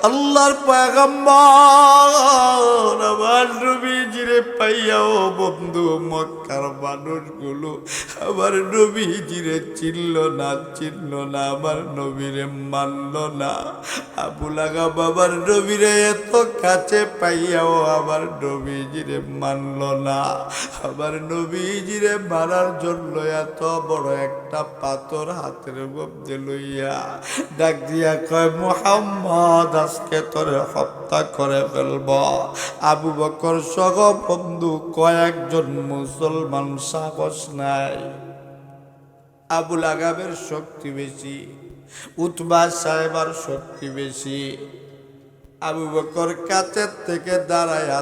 আল্লাহর পয়গম্বর আমার নবীজিরে পাইয়াও বন্ধু মক্কার মানুষগুলো আমার নবীজিরে চিনল না আমার নবীরে মানল না। আবু লাহাব বাবার নবীরে এত কাছে পাইয়াও আমার নবীজিরে মানল না। আমার নবীজিরে মারার জন্য এত বড় একটা পাথর হাতের মধ্যে লইয়া ডাক দিয়া কয়, মুহাম্মদ আজকে তোরে হত্যা করে ফেলব। আবু বকর সহ বন্ধু কয়েকজন মুসলমান সাহস নাই। আবু লাহাবের শক্তি বেশি, উতবা সাহেবার শক্তি বেশি। আবু বকর কাছের থেকে দাঁড়ায়া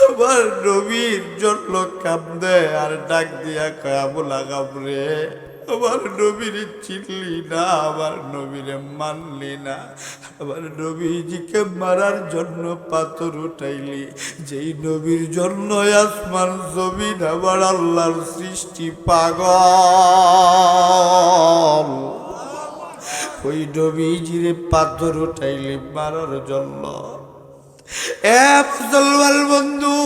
আমার নবীর জন্য কান্দে আর ডাক দিয়া কয়, আবু লাহাব রে, আমার নবীর চিনলি না, আমার নবীরে মানলি না, আমার নবীজিকে মারার জন্য পাথর উঠাইলি। যেই নবীর জন্য আসমান জমিন আমার আল্লাহর সৃষ্টি পাগল, ওই নবীজিরে পাথর উঠাইলি মারার জন্য। এ মুসলমান বন্ধু,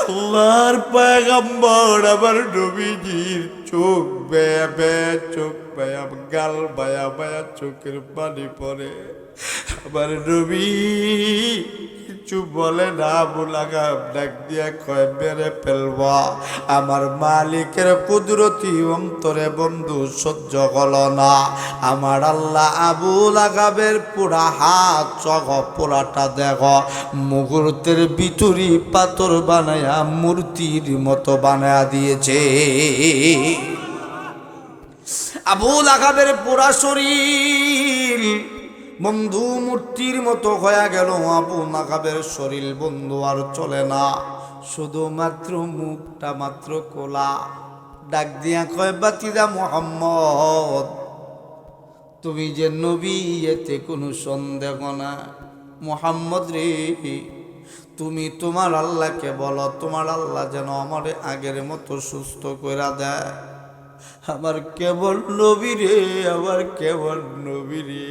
আল্লাহর পয়গম্বর আমার নবীজির চোখ বেয়া বেয়া, চোখ বেয়া, গাল বায়া বায়া চোখের পানি পড়ে। আমার নবী কিছু বলে না। আবু লাহাব ডাক দিয়া কয়, মেরে ফেলবা। আমার মালিকের কুদরতি অন্তরে বন্ধু সহ্য হল না। আমার আল্লাহ আবু লাহাবের পুরা হাত চগ পুরাটা দেখ মুহূর্তের ভিতরি পাথর বানায়া মূর্তির মতো বানায়া দিয়েছে। আবু লাহাবের পুরা শরীর বন্ধু মূর্তির মতো হয়ে গেল। আবু লাহাবের শরীর বন্ধু আর চলে না, শুধুমাত্র মুখটা মাত্র কোলা। ডাক দিয়া কয়, বাতিদা মুহাম্মদ, তুমি যে নবী এতে কোনো সন্দেহ না। মুহাম্মদ রে, তুমি তোমার আল্লাহকে বলো, তোমার আল্লাহ যেন আমারে আগের মতো সুস্থ করে দেয়। আমার কেবল নবী রে, আমার কেবল নবী রে,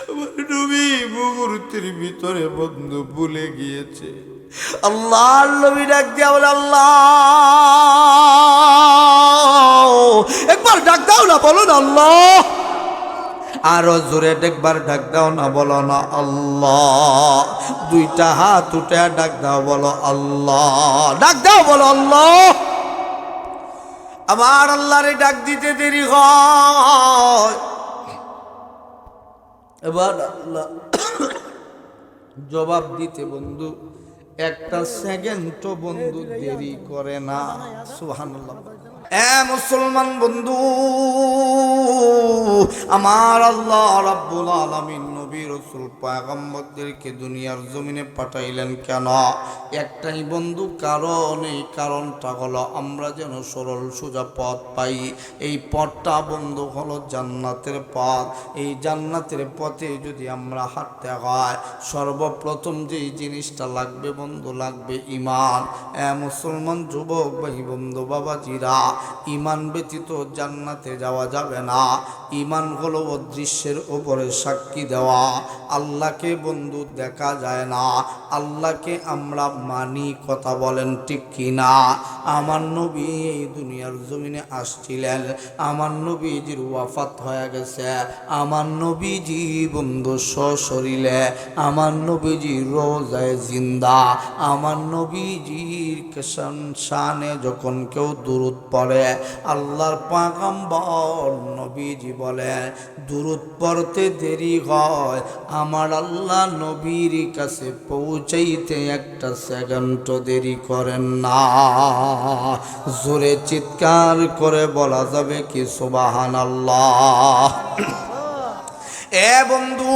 আমার নবী মুহূর্তের ভিতরে বন্ধু ভুলে গিয়েছে। আল্লাহর নবী ডাক দিয়া বলে, আল্লাহ, একবার ডাক দাও না, বলো না আল্লাহ। আরো জোরে একবার ডাক দাও না, বলো না আল্লাহ। দুইটা হাত উঠে ডাক দাও, বলো আল্লাহ। ডাক দাও, বলো আল্লাহ। আমার আল্লাহরে ডাক দিতে দেরি হয়। এবার আল্লাহ জবাব দিতে বন্ধু একটা সেকেন্ড বন্ধু দেরি করে না। সুবহানাল্লাহ। এ মুসলমান বন্ধু, আমার আল্লাহ রাব্বুল আলামিন নবী রাসূল পয়গম্বরদেরকে দুনিয়ার জমিনে পাঠাইলেন কেন? একটাই বন্ধু কারণ। এই কারণটা হলো আমরা যেন সরল সোজা পথ পাই। এই পথটা বন্ধু হলো জান্নাতের পথ। এই জান্নাতের পথে যদি আমরা হাঁটতে হয়, সর্বপ্রথম যেই জিনিসটা লাগবে বন্ধু, লাগবে ঈমান। মুসলমান যুবক ভাই বন্ধু বাবাজিরা, ঈমান ব্যতীত জান্নাতে যাওয়া যাবে না। ঈমান হলো অদৃশ্যের উপরে সাক্ষী দেওয়া। আল্লাহকে বন্ধু দেখা যায় না, আল্লাহকে আমরা মানি। কথা বলেন ঠিক কিনা? আমার নবী এই দুনিয়ার জমিনে আসছিলেন, আমার নবীজির ওয়াফাত হয়ে গেছে। আমার নবীজি বন্ধু সশরীরে, আমার নবীজি রোজায় জিন্দা। আমার নবীজির শানে যখন কেউ দুরূদ পড়ে, আল্লাহর পয়গম্বর নবীজি বলে, দুরূদ পড়তে দেরি হয়, আমার আল্লাহ নবীর কাছে পৌঁছাইতে একটা সেকেন্ড দেরি করেন না। জোরে চিৎকার করে বলা যাবে কি সুবহানাল্লাহ? এ বন্ধু,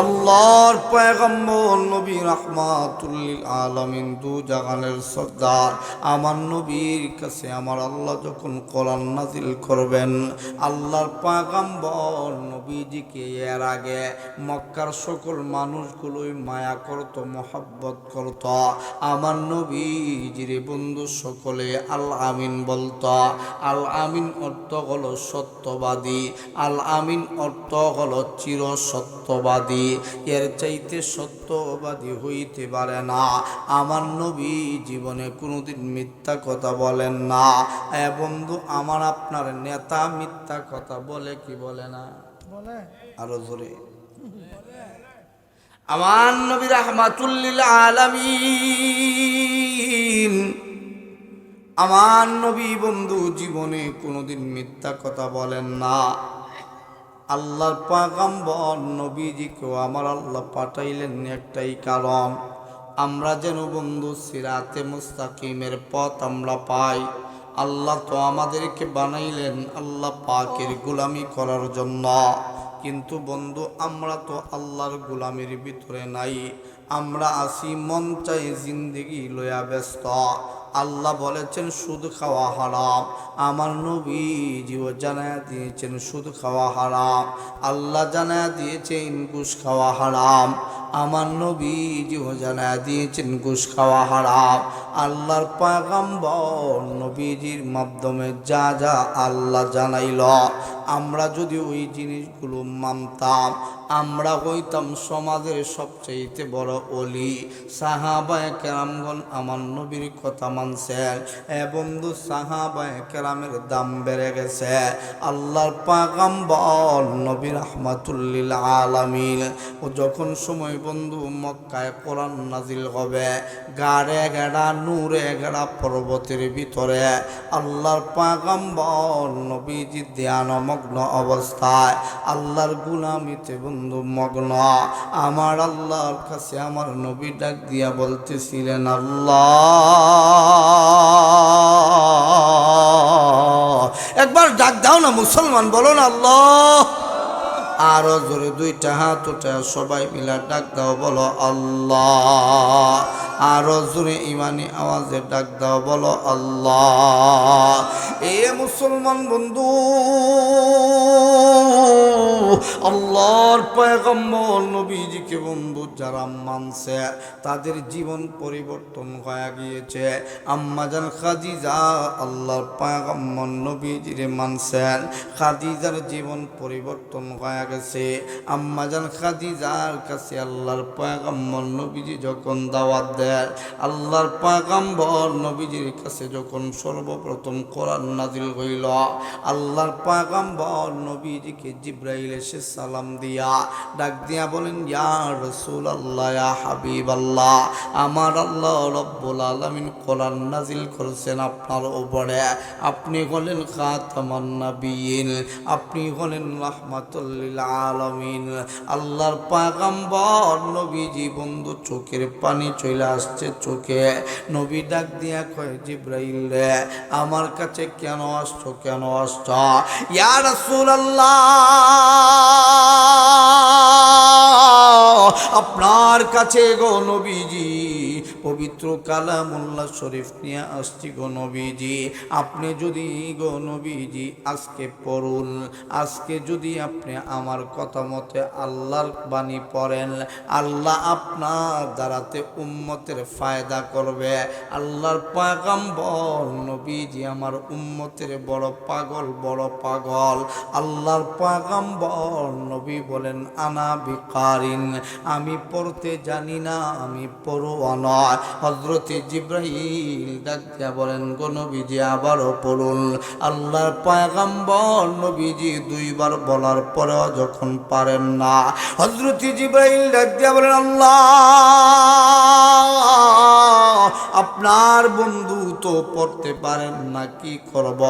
আল্লাহর পয়গম্বর নবী রাহমাতুল লিল আলামিন, দু জাহানের সরদার আমার নবীর কাছে আমার আল্লাহ যখন কোরআন নাজিল করবেন, আল্লাহর পয়গম্বর নবীজিকে এর আগে মক্কার সকল মানুষগুলোই মায়া করত, মহব্বত করত। আমার নবীজির বন্ধু সকলে আল আমিন বলতো। আল আমিন অর্থ হলো সত্যবাদী, আল আমিন অর্থ হলো চির সত্যবাদী। এর চাইতে সত্যবাদী হইতে পারে না। আমার নবী জীবনে কোনোদিন মিথ্যা কথা বলেন না। এ বন্ধু, আমার আপনার নেতা মিথ্যা কথা বলে কি বলে না? আরো জোরে। আমার নবী রাহমাতুল লিল আলামিন, আমার নবী বন্ধু জীবনে কোনোদিন মিথ্যা কথা বলেন না। আল্লাহর পয়গম্বর নবীজিকেও আমার আল্লাহ পাঠাইলেন একটাই কারণ, আমরা যেন বন্ধু সিরাতে মুস্তাকিমের পথ আমরা পাই। আল্লাহ তো আমাদেরকে বানাইলেন আল্লাহ পাকের গোলামি করার জন্য, কিন্তু বন্ধু আমরা তো আল্লাহর গোলামির ভিতরে নাই। আমরা আসি মন চাই জিন্দেগি লয়া ব্যস্ত। আল্লাহ বলেছেন সুদ খাওয়া হারাম, আমার নবীজিও জানায়া দিয়েছেন সুদ খাওয়া হারাম। আল্লাহ জানায়া দিয়েছেন ঘুষ খাওয়া হারাম, আমার নবীজিও জানায়া দিয়েছেন ঘুষ খাওয়া হারাম। আল্লাহর পয়গম্বর নবীজির মাধ্যমে যা যা আল্লাহ জানাইল, আমরা যদি ওই জিনিসগুলো মানতাম, আমরা হইতাম সমাজের সবচেয়ে বড় ওলি। সাহাবায়ে কেরামগণ আমার নবীর কথা মানছেন। এ বন্ধু, সাহাবায়ে কেরামের দাম বেড়ে গেছে। আল্লাহর পয়গম্বর নবী রাহমাতুল লিল আলামিন ও যখন সময় বন্ধু মক্কায় কোরআন নাজিল হবে, গাড়ে গেড়া নূরে গেড়া পর্বতের ভিতরে আল্লাহর পয়গম্বর নবীজি ধ্যানমগ্ন অবস্থায় আল্লাহর গুলামিতে বন্ধু মগ্ন। আমার আল্লাহর কাছে আমার নবী ডাক দিয়া বলতেছিলেন, আল্লাহ। একবার ডাক দাও না মুসলমান, বলো না আল্লাহ। আরো জোরে দুইটা হাত উঠে সবাই মিলা ডাক দাও, বলো আল্লাহ। আরো জোরে ইমানি আওয়াজে ডাক দাও, বলো আল্লাহ। এ মুসলমান বন্ধু, আল্লাহর পয়গম্বর নবীজিকে বন্ধু যারা মানছে তাদের জীবন পরিবর্তন হয়ে গিয়েছে। আম্মাজান খাদিজা আল্লাহর পয়গম্বর নবীজিরে মানছেন, খাদিজার জীবন পরিবর্তন হয়ে গেছে। আম্মাজান খাদিজার কাছে আল্লাহর পয়গম্বর নবীজি যখন দাওয়াত দেন, আল্লাহর পয়গম্বর নবীজির কাছে যখন সর্বপ্রথম কোরআন নাজিল হইল, আল্লাহর পয়গম্বর নবীজিকে জিবরাইল এসে সালাম দিয়া ডাক দিয়া বলেন, ইয়া রাসূলুল্লাহ, ইয়া হাবিবাল্লাহ, আমার আল্লাহ রব্বুল আলামিন কোরআন নাজিল করেছেন আপনার উপরে। আপনি হলেন খাতামান নবিয়্যিন, আপনি হলেন রাহমাতুল লিল আলামিন। আল্লাহর পয়গম্বর নবীজি বন্ধু চোখের পানি চলে আসছে চোখে। নবী ডাক দিয়া কয়, জিবরাইল রে, আমার কাছে কেন আসছো, কেন আসছো? ইয়া রাসূলুল্লাহ, আপনার কাছে গো নবীজি পবিত্র কালামুল্লাহ শরীফ নিয়ে আসছি গো নবীজি। আপনি যদি গো নবীজি আজকে পড়ুন, আজকে যদি আপনি আমার কথা মতে আল্লাহর বাণী পড়েন, আল্লাহ আপনার দ্বারাতে উম্মতের ফায়দা করবে। আল্লাহর পয়গম্বর নবীজি আমার উম্মতের বড় পাগল, বড় পাগল। আল্লাহর পয়গম্বর নবী বলেন, আনা বিকারিন, আমি পড়তে জানি না, আমি পড়ুয়া নয়। হযরতে জিবরাইল ডাক দিয়া বলেন, গো নবীজি আবারও পড়ুন। আল্লাহর পয়গম্বর নবীজি দুইবার বলার পরেও যখন পারেন না, হযরতে জিবরাইল ডাক দিয়া বলেন, আল্লাহ, আপনার বন্ধু তো পড়তে পারেন না, কি করব?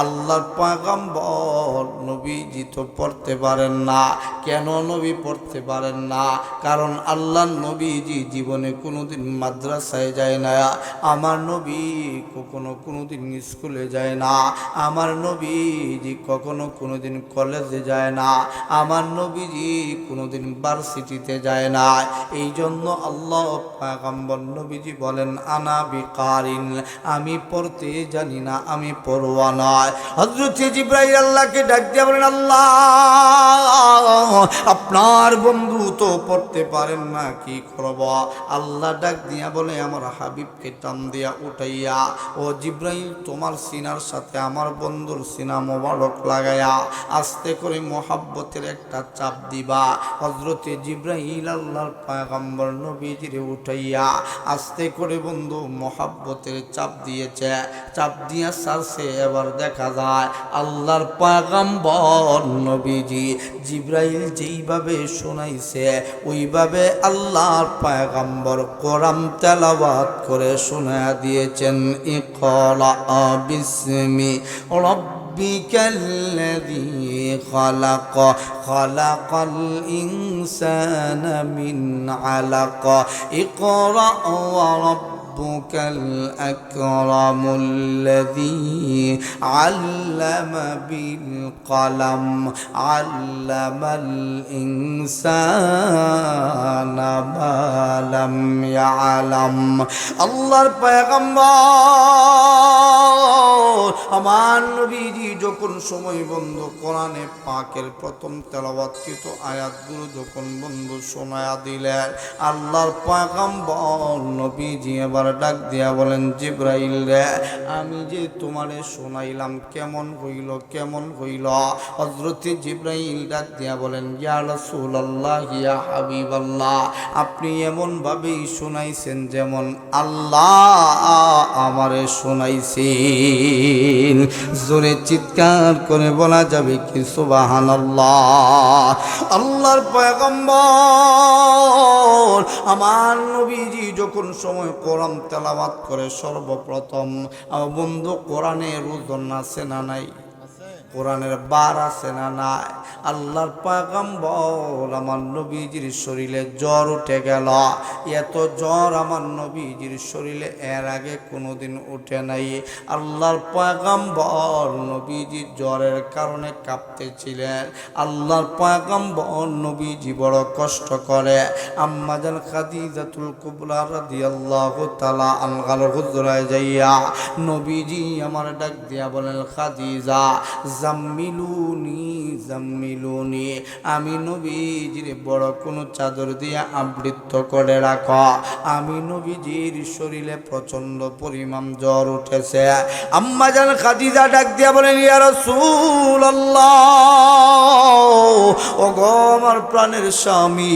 আল্লাহর পয়গম্বর নবীজি তো পড়তে পারেন না। কেন নবী পড়তে পারেন না? কারণ আল্লাহর নবীজি জীবনে কোনোদিন মাদ্রাসায় যায় না, আমার নবী কখনো কোনোদিন স্কুলে যায় না, আমার নবীজি কখনো কোনোদিন কলেজে যায় না, আমার নবীজি কোনোদিন ভার্সিটিতে যায় না। এই জন্য আল্লাহ পয়গম্বর নবীজি বলেন আনা বিকারিন, আমি পড়তে জানি না, আমি পড়ুয়া নয়। হযরত জিবরাইল আল্লাহকে ডাক দিয়ে বলেন আল্লাহ, আপনার বন্ধু তো পড়তে পারেন না, কি করব? আল্লাহ ডাক দিয়া বলে আমার হাবিবকে টান দিয়া উঠাইয়া, ও জিবরাইল তোমার সিনার সাথে আমার বন্ধুর সিনা মোবারক লাগায়া আস্তে করে মোহাব্বতের একটা চাপ দিবা। হযরতে জিবরাইল আল্লাহর পয়গম্বর নবীজিরে উঠাইয়া আস্তে করে বন্ধু মোহাব্বতের চাপ দিয়েছে, চাপ দিয়া সারছে। এবার দেখা যায় আল্লাহর পয়গম্বর নবীজি জিবরাইল যেইভাবে শোনাইছে ওইভাবে আল্লাহর পয়গম্বর কোরআন তেলাওয়াত করে শোনা দিয়েছেন। ইকরা বিসমি রাব্বিকাল্লাযী খালাক, খালাকাল ইনসানা মিন আলাক, ইকরা ওয়া রাব্বুকাল আকরামুল লাযী আল্লামা বিল কলম, আল্লামাল ইনসানা মা লাম ইয়ালাম। আল্লাহর পয়গম্বর আমার নবীজি যখন সময় বন্ধু কোরআনে পাকের প্রথম তেলাওয়াতকৃত আয়াতগুলো যখন বন্ধু শোনায়া দিলেন, আল্লাহর পয়গম্বর নবীজি এবার ডাক দিয়া বলেন জিবরাইল রে, আমি যে তোমারে শোনাইলাম কেমন হইল, কেমন হইল? হযরতে জিবরাইল ডাক দিয়া বলেন ইয়া রাসূলুল্লাহ, ইয়া হাবিবাল্লাহ, আপনি এমন ভাবেই শোনাইছেন যেমন আল্লাহ আমারে শোনাইছেন। জোরে চিৎকার করে বলা যাবে কি সুবহানাল্লাহ? আল্লাহর পয়গম্বর আমার নবীজি যখন সময় কোরআন তেলাওয়াত করে সর্বপ্রথম বন্ধু কোরআনের ওজন আছে না নাই? কোরআনের বার আছে না নাই? আল্লাহর পয়গম্বর আমার নবীজির শরীরে জ্বর উঠে গেল। এত জ্বর আমার নবীজির শরীরে এর আগে কোনোদিন উঠে নাই। আল্লাহর পয়গম্বর নবীজি জ্বরের কারণে কাঁপতেছিলেন। আল্লাহর পয়গম্বর নবীজি বড় কষ্ট করে আম্মাজান খাদিজাতুল কুবরা রাদিয়াল্লাহু তাআলা আনহার হুজরায় যাইয়া নবীজি আমার ডাক দিয়া বলেন খাদিজা জাম্মিলুনি, জাম্মিলুনি, আমি নবীজির বড় কোনো চাদর দিয়া আবৃত করে রাখো, আমি নবীজির শরীরে প্রচন্ড পরিমাণ জ্বর উঠেছে। আম্মা জান খাদিজা ডাক দিয়া বলেন ইয়া রাসূলুল্লাহ, ওগো আমার প্রাণের স্বামী,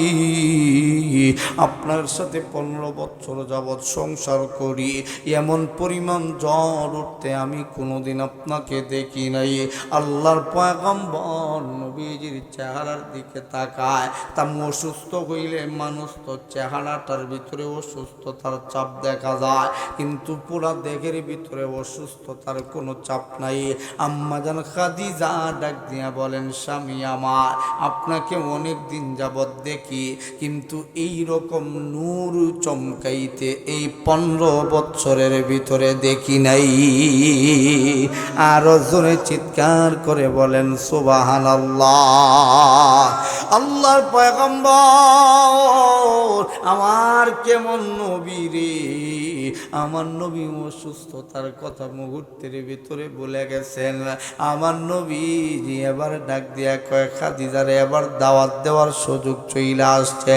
আপনার সাথে 15 বছর যাবৎ সংসার করি, এমন পরিমাণ জ্বর উঠতে আমি কোনোদিন আপনাকে দেখি নাই। আল্লাহর পয়গম্বর নবীজির চেহারার দিকে তাকায়। তা অসুস্থ হইলে মানুষ তো চেহারাটার ভিতরে অসুস্থতার চাপ দেখা যায়, কিন্তু পুরা দেহের ভিতরে অসুস্থতার কোনো চাপ নাই। আম্মা জান খাদিজা ডাক দিয়া বলেন স্বামী আমার, আপনাকে অনেক দিন যাবৎ দেখি, কিন্তু এই রকম নূর চমকাইতে এই 15 বছরের ভিতরে দেখি নাই। আরো জোরে চিৎকার করে বলেন সুবহানাল্লাহ। আল্লাহর পয়গম্বর আমার কেমন নবী রে, আমার নবী অসুস্থতার কথা মুহূর্তের ভিতরে বলে গেছেন। আমার নবী এবার ডাক দিয়া কয় খাদিজারে এবার দাওয়াত দেওয়ার সুযোগ চলে আসছে।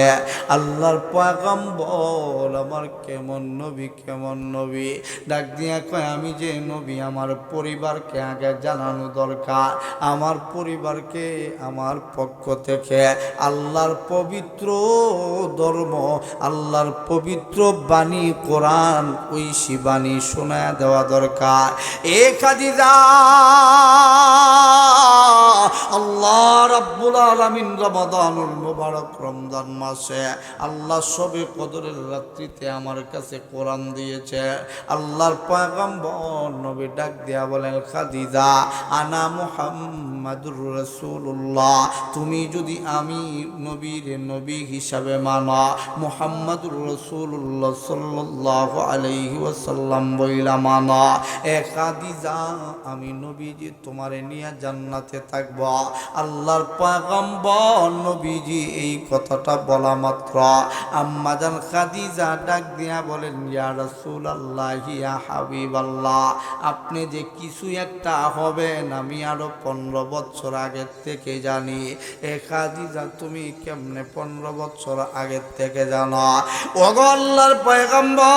আল্লাহর পয়গম্বর আমার কেমন নবী, কেমন নবী, ডাক দিয়া কয় আমি যে নবী আমার পরিবারকে আগে জানানো দরকার। আমার পরিবারকে আমার পক্ষ থেকে আল্লাহর পবিত্র ধর্ম, আল্লাহর পবিত্র বাণী কোরআন ঐশী বাণী শোনায়া দেওয়া দরকার। এ খাদিজা আল্লাহ রাব্বুল আলামিন রমাদানুল মুবারক রমজান মাসে আল্লাহ শবে কদরের রাত্রিতে আমার কাছে কোরআন দিয়েছে। আল্লাহর পয়গম্বর নবী ডাক দিয়া বলেন, খাদিজা আনা মুহাম্মাদুর রাসূলুল্লাহ, তুমি যদি আমি নবীর নবী হিসাবে মানা, মুহাম্মাদুর রাসূলুল্লাহ সাল্লাল্লাহু আলাইহি ওয়াসাল্লাম বইলা মানা, এ খাদিজা আমি নবীজি তোমারে নিয়ে জান্নাতে থাকব। আল্লাহর পয়গম্বর নবীজি এই কথাটা বলা মাত্র আম্মা জান খাদিজা ডাক দিয়া বলেন, ইয়া রাসূলুল্লাহ ইয়া হাবিবাল্লাহ, আপনি যে কিছু একটা হবেন আমি আরো 15 বছর আগের থেকে জানি। এ খাদিজা তুমি কেমনে 15 বছর আগের থেকে জানো? ওগো আল্লাহর পয়গম্বর,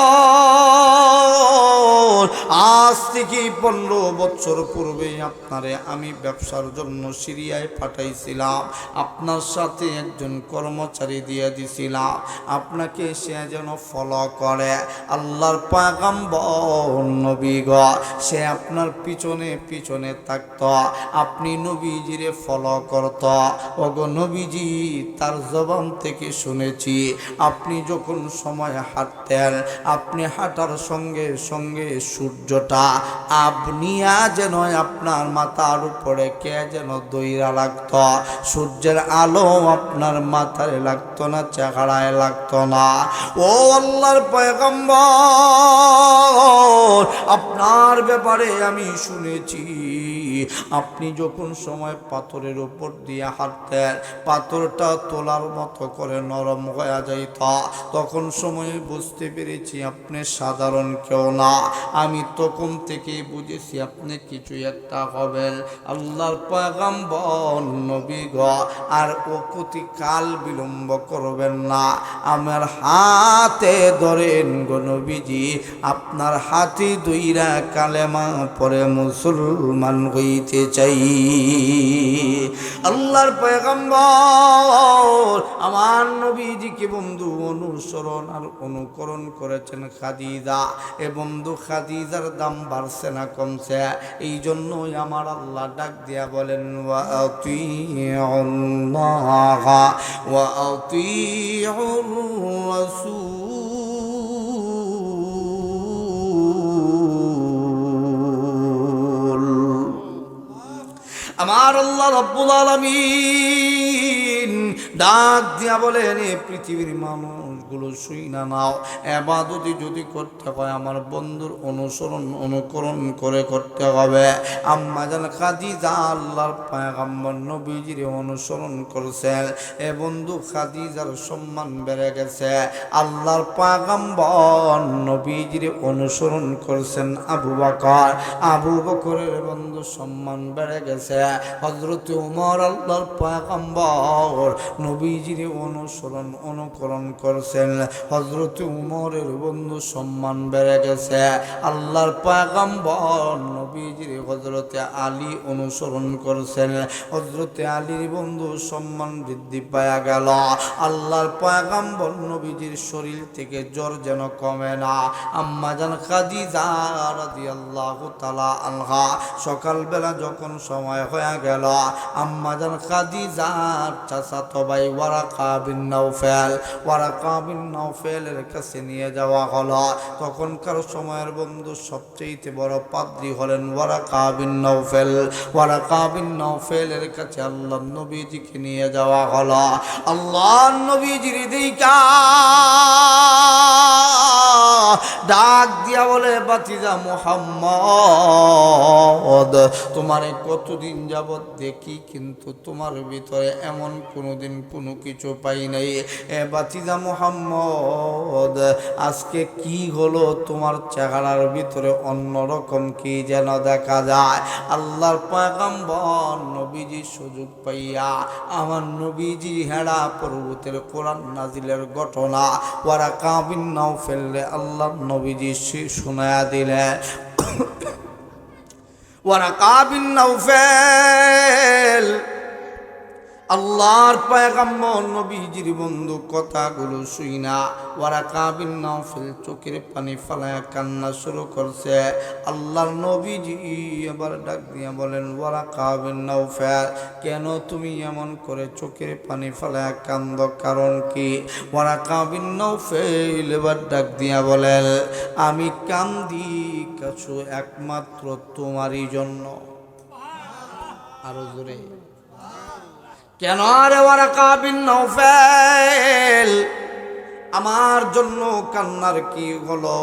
আজ থেকে 15 বছর পূর্বে আপনারে আমি ব্যবসার জন্য সিরিয়ায় পাঠাইছিলাম, আপনার সাথে একজন কর্মচারী দিয়ে দিছিলাম, আপনাকে সে যেন ফলো করে। আল্লাহর পয়গম্বর নবী গো, সে আপনার পিছনে পিছনে থাকত, আপনি নবীজিরে ফলো করত। ওগো নবীজি, তার জবান থেকে শুনেছি আপনি যখন সময় হাঁটতেন, আপনি হাঁটার সঙ্গে সঙ্গে সূর্যটা আপনিয়া যেন আপনার মাথার উপরে কে যেন দইরা লাগত, সূর্যের আলো আপনার মাথায় লাগতো না, চেহারায় লাগতো না। ও আল্লাহর পয়গম্বর, আপনার ব্যাপারে আমি শুনেছি আপনি যখন সময় পাথরের উপর দিয়ে হাঁটতেন, পাথরটা তোলার মতো করে নরম হয়ে যাইত, তখন সময় বুঝতে পেরেছি আপনি সাধারণ কেউ না। আমি তখন থেকেই বুঝেছি আপনি কিছু একটা হবেন। আল্লাহর পয়গম্বর নবী গো, আর অকুতি কাল বিলম্ব করবেন না, আমার হাতে ধরেন গো নবীজি, আপনার হাতে দুইরা কালেমা পরে মুসলমান হইতে চাই। আল্লাহর পয়গম্বর আমার নবীজিকে বন্ধু অনুসরণ আর অনুকরণ করেছেন খাদিজা। এ বন্ধু, খাদিজার দাম বাড়ছে না কমছে? এই জন্যই আমার আল্লাহ ডাক দিয়া বলেন, ওয়া আতিউল্লাহ ওয়া আতিউর রাসূল। আমার আল্লাহ রাব্বুল আলামিন ডাক দিয়া বলেন, এ পৃথিবীর মানুষগুলো শুই না নাও, ইবাদত যদি করতে হয় আমার বন্ধুর অনুসরণ অনুকরণ করে করতে হবে। আম্মা জান খাদিজা আল্লাহর পয়গম্বর নবীজির অনুসরণ করছেন। এ বন্ধু, খাদিজার সম্মান বেড়ে গেছে। আল্লাহর পয়গম্বর নবীজির অনুসরণ করছেন আবু বকর, আবু বকরের বন্ধু সম্মান বেড়ে গেছে। হযরত ওমর আল্লাহর পয়গম্বর নবীজির অনুসরণ অনুকরণ করছেন, হযরত ওমরের বন্ধু সম্মান বেড়ে গেছে। আল্লাহর পয়গম্বর নবীজির হযরত আলী অনুসরণ করছেন, হযরত আলীর বন্ধু সম্মান বৃদ্ধি পায়া গেল। আল্লাহর পয়গম্বর নবীজির শরীর থেকে জ্বর যেন কমে না। আম্মা জান খাদিজা রাদিয়াল্লাহু তাআলা আনহা সকালবেলা যখন সময় হয়ে গেল, আম্মা জান খাদিজার চাচাতো ভাই ওয়ারাকা বিন নাওফেলের কাছে নিয়ে যাওয়া হলো। তখনকার সময়ের বন্ধু সবচেয়ে বড় পাদ্রী হলেন ওয়ারাকা বিন নাওফেলের কাছে আল্লাহ নবীজিকে নিয়ে যাওয়া হলো। আল্লাহ নবীজির দিকা ডাক দিয়া বলে, বাতিজা মুহাম্মদ, তোমারে কতদিন যাবৎ দেখি, কিন্তু তোমার ভিতরে এমন কোনোদিন কোনো কিছু পাই নাই। এ বাতিজা মুহাম্মদ, আজকে কি হলো? তোমার চেহারার ভিতরে অন্যরকম কি যেন দেখা যায়। আল্লাহর পয়গম্বর নবীজি সুযোগ পাইয়া আমার নবীজি হেরা পর্বতের কোরআন নাজিলের ঘটনা ওয়ারাকা বিন নাওফেল আল্লাহ নবীজি শোনায়া দিলেন। ওয়ারাকা বিন নাওফেল আল্লাহর পয়গম্বর নবীজির বন্ধু কথাগুলো শুই না ওয়ারাকা বিন নাওফেল চোখের পানি ফালায়া কান্না শুরু করছে। আল্লাহর নবীজি এবার ডাক দিয়া বলেন, ওয়ারাকা বিন নাওফেল, কেন তুমি এমন করে চোখের পানি ফালায়া কান্দ, কারণ কি? ওয়ারাকা বিন নাওফেল এবার ডাক দিয়া বলেন, আমি কান্দি কাছু একমাত্র তোমারই জন্য। আরো জোরে, কেন রে ওয়ারাকা বিন নাওফেল, আমার জন্য কান্নার কি হলো?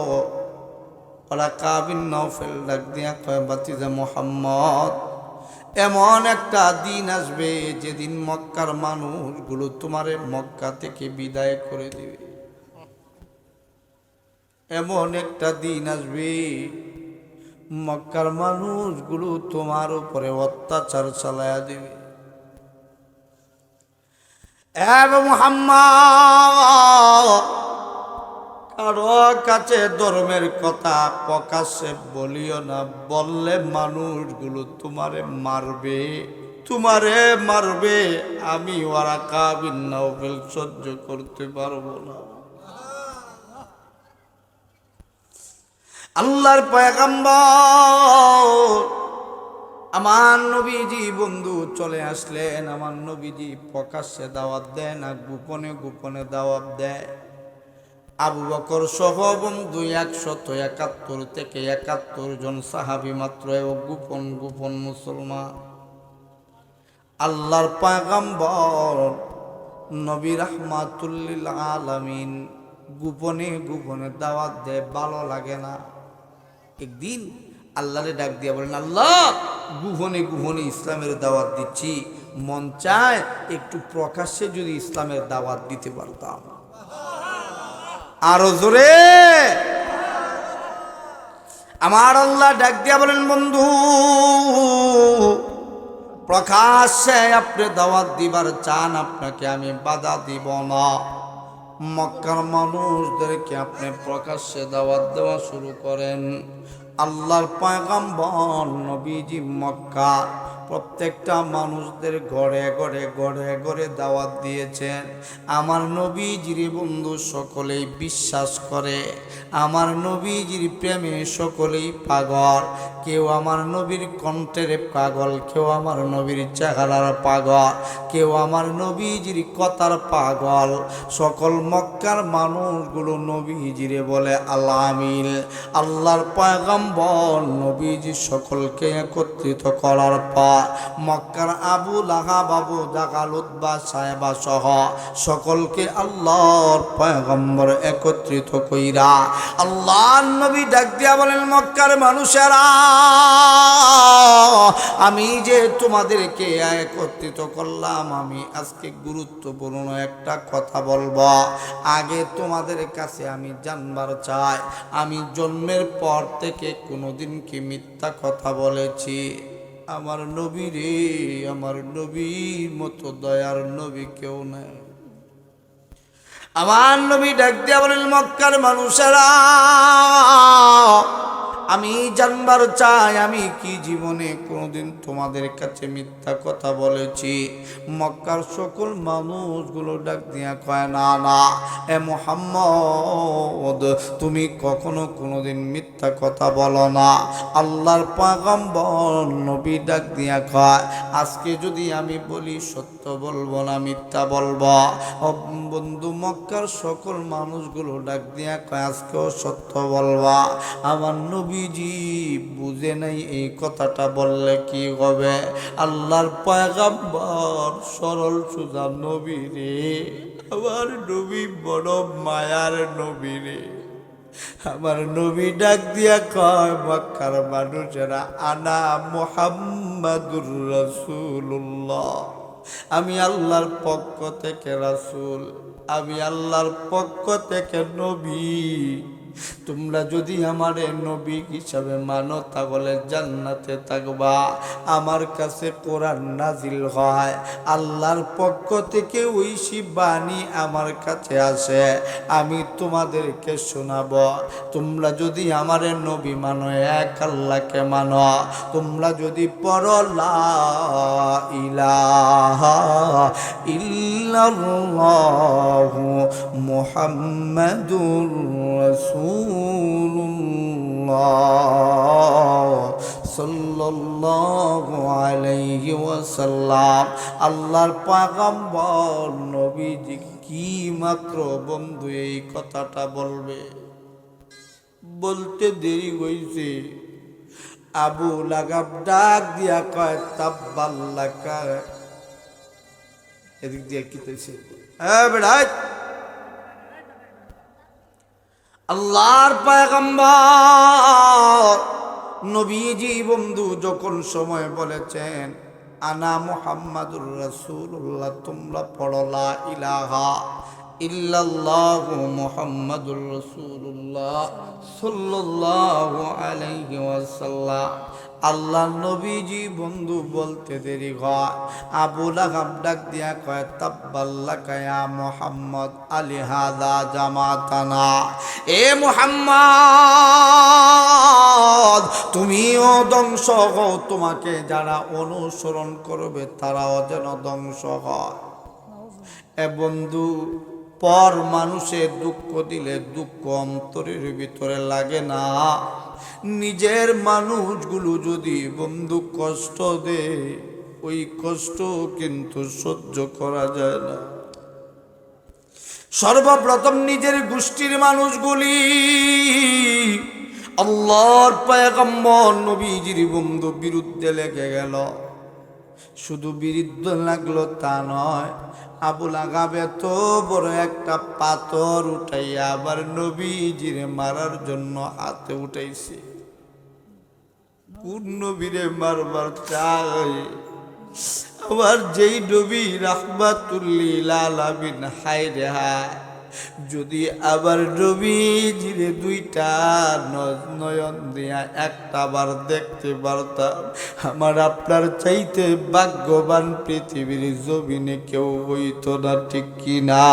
ওয়ারাকা বিন নাওফেল ডাক দিয়া কয়, বাতিজা মুহাম্মদ, এমন একটা দিন আসবে যেদিন মক্কার মানুষগুলো তোমারে মক্কা থেকে বিদায় করে দিবে। এমন একটা দিন আসবে মক্কার মানুষগুলো তোমার উপরে অত্যাচার চালায়া দিবে। মুহাম্মদ, কারো কাছে ধর্মের কথা প্রকাশ্যে বলিও না, বললে মানুষগুলো তোমারে মারবে, তোমারে মারবে। আমি ওয়ারাকা বিন নাওফেল সহ্য করতে পারবো না। আল্লাহর পয়গম্বর আমার নবীজি বন্ধু চলে আসলেন। আমার নবীজি প্রকাশ্যে দাওয়াত দেয় না, গোপনে গোপনে দাওয়াত দেয়। আবু বকর সহ বন্ধু 171 থেকে 71 জন সাহাবী মাত্র গোপন গোপন মুসলমান। আল্লাহর পয়গম্বর নবী রাহমাতুল লিল আলামিন গোপনে গোপনে দাওয়াত দেয়, ভালো লাগে না। একদিন আল্লাহরে ডাক দিয়া বলেন, আল্লাহ, গোপনে গোপনে ইসলামের দাওয়াত দিচ্ছি, মন চায় একটু প্রকাশ্যে যদি ইসলামের দাওয়াত দিতে পারতাম। আরো জোরে, আমার আল্লাহ ডাক দিয়া বলেন, বন্ধু, প্রকাশ্যে আপনি দাওয়াত দিবার চান, আপনাকে আমি বাধা দিব না। মক্কার মানুষদেরকে আপনি প্রকাশ্যে দাওয়াত দেওয়া শুরু করেন। আল্লাহর পয়গম্বর নবীজি মক্কা প্রত্যেকটা মানুষদের ঘরে ঘরে ঘরে ঘরে দাওয়াত দিয়েছেন। আমার নবীজির বন্ধু সকলেই বিশ্বাস করে, আমার নবীজির প্রেমে সকলেই পাগল। কেউ আমার নবীর কণ্ঠের পাগল, কেউ আমার নবীর চেহারার পাগল, কেউ আমার নবীজির কথার পাগল। সকল মক্কার মানুষগুলো নবীজিরে বলে আল্লাহ আমিন। আল্লাহর পয়গম্বর নবীজি সকলকে একত্রিত করার পর মক্কার আবু লাহাব, আবু জাহাল, উতবা, সায়বা সহ সকলকে আল্লাহর পয়গম্বর একত্রিত কইরা আল্লাহর নবী ডাক দিয়া বলেন, মক্কার মানুষেরা, আমি যে তোমাদেরকে একত্রিত করলাম, আমি আজকে গুরুত্বপূর্ণ একটা কথা বলবো। আগে তোমাদের কাছে আমি জানবার চাই, আমি জন্মের পর থেকে কোনোদিন কি মিথ্যা কথা বলেছি? আমার নবী রে, আমার নবীর মতো দয়ার নবী কেউ নাই। আমার নবী ডাক দিয়া বলেন, মক্কার মানুষেরা, আমি জানবার চাই, আমি কি জীবনে কোনোদিন তোমাদের কাছে মিথ্যা কথা বলেছি? মক্কার সকল মানুষগুলো ডাক দিয়া কয়, না না, এ মুহাম্মদ, তুমি কখনো কোনোদিন মিথ্যা কথা বলো না। আল্লাহর পয়গম্বর নবী ডাক দিয়া কয়, আজকে যদি আমি বলি সত্য বলবো না মিথ্যা বলবো? বন্ধু, মক্কার সকল মানুষগুলো ডাক দিয়া কয়, আজকেও সত্য বলবা। আমার নবীজি বুঝে নাই এই কথাটা বললে কি হবে। আল্লাহর পয়গম্বর সরল সোজা নবী রে, আমার নবী বড় মায়ার নবী রে। আমার নবী ডাক দিয়া কয়, মক্কার মানুষেরা, আনা মুহাম্মাদুর রাসূলুল্লাহ, আমি আল্লাহর পক্ষ থেকে রাসূল, আমি আল্লাহর পক্ষ থেকে নবী। তোমরা যদি আমারে নবী হিসাবে মানো তাহলে জান্নাতে থাকবা। আমার কাছে কোরআন নাজিল হয়, আল্লাহর পক্ষ থেকে ঐশী বাণী আমার কাছে আসে, আমি তোমাদেরকে শোনাবো। তোমরা যদি আমারে নবী মানো, এক আল্লাহকে মানো, তোমরা যদি পড়ো লা ইলাহা ইল্লাল্লাহু মুহাম্মাদুর রাসূলুল্লাহ সাল্লাল্লাহু আলাইহি ওয়াসাল্লাম, আল্লাহর পয়গম্বর নবীজি কি মাত্র বন্ধু এই কথাটা বলবে, বলতে দেরি হইছে। আবু লাহাব ডাক দিয়া কয় তাব্বাল্লাকা, এদিক দিয়ে কি কইছে, আল্লাহর পয়গম্বর নবীজি বন্ধু যখন সময় বলেছেন আনা মুহাম্মাদুর রাসূলুল্লাহ, তোমরা পড়ো লা ইলাহা ইল্লাল্লাহু মুহাম্মাদুর রাসূলুল্লাহ সাল্লাল্লাহু আলাইহি ওয়াসাল্লাম, আল্লাহ নবীজি বন্ধু বলতে দেরি হয়। আবু লাহাব ডাক দিয়া কয় তাব্বাল্লাকা ইয়া মুহাম্মদ আলি হাযা জামাতানা, এ মুহাম্মদ তুমিও ধ্বংস হও, তোমাকে যারা অনুসরণ করবে তারাও যেন ধ্বংস হয়। এ বন্ধু, পর মানুষের দুঃখ দিলে দুঃখ অন্তরের ভিতরে লাগে না, নিজের মানুষগুলো যদি বন্ধু কষ্ট দেয় ওই কষ্ট কিন্তু সহ্য করা যায় না। সর্বপ্রথম নিজের গোষ্ঠীর মানুষগুলি আল্লাহর পয়গম্বর নবীজির বন্ধু বিরুদ্ধে লেগে গেল। শুধু বিরুদ্ধে লাগলো তা নয়, আবু লাহাব এত বড় একটা পাথর উঠাইয়া আবার নবীজিরে মারার জন্য হাতে উঠাইছে। কোন নবীরে মারবার চাই? আবার যেই নবী রাহমাতুল লিল আলামিন, হায় রে হায়, যদি আবার নবীজিরে দুইটা নয়ন দিয়া একটা বার দেখতে পারতাম, আমার আপনার চাইতে ভাগ্যবান পৃথিবীর জমিনে কেউ হইতো না, ঠিক কিনা?